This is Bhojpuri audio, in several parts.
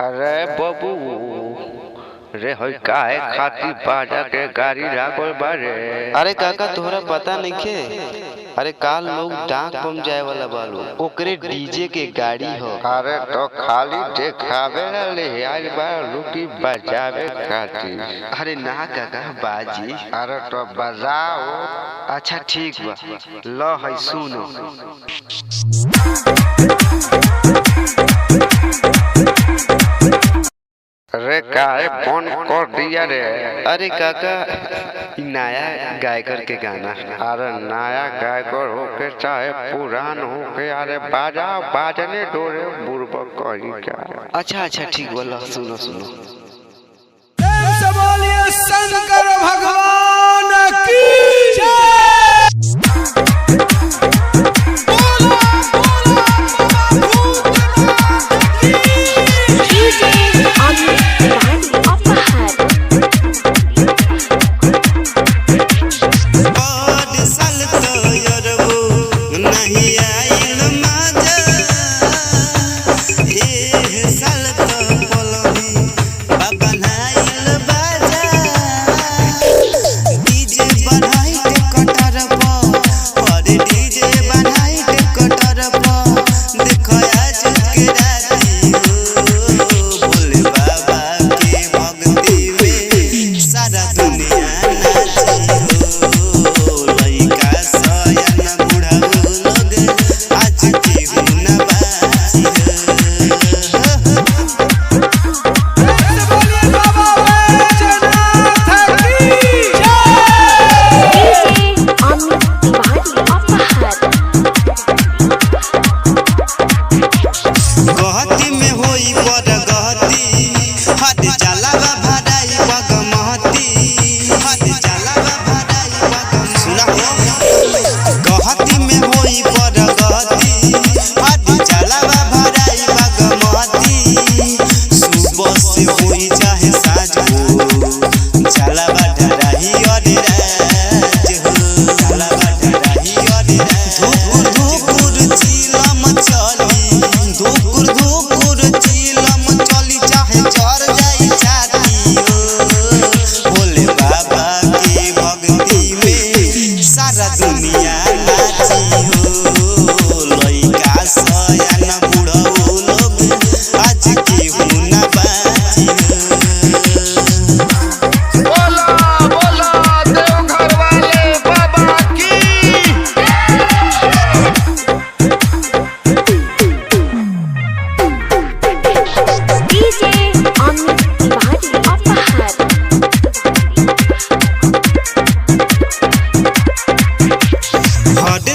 अरे बाबू रे होई काहे खाती बाजा के गाड़ी लागल बारे। अरे काका तोहरा पता नइखे। अरे काल लोग डाक बम जाए वाला बालू ओकरे डीजे के गाड़ी हो। अरे तो खाली देखावे ले आज बालू की बजावे खाती। अरे ना काका बाजी। अरे तो बजाओ। अच्छा ठीक बा लो है सुनो। अरे काहे फोन कर दिया रे। अरे काका नया गायकर के गाना। अरे नया गायकर होके चाहे पुरान होके अरे बाजाओ बाजने डोरे बुरबा कहीं क्या। अच्छा ठीक बोला सुनो सुनो। बोलिए शंकर भगवान की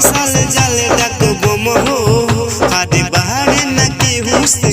साल जाले डाक बम हो हादे बाहर न के हुस्ते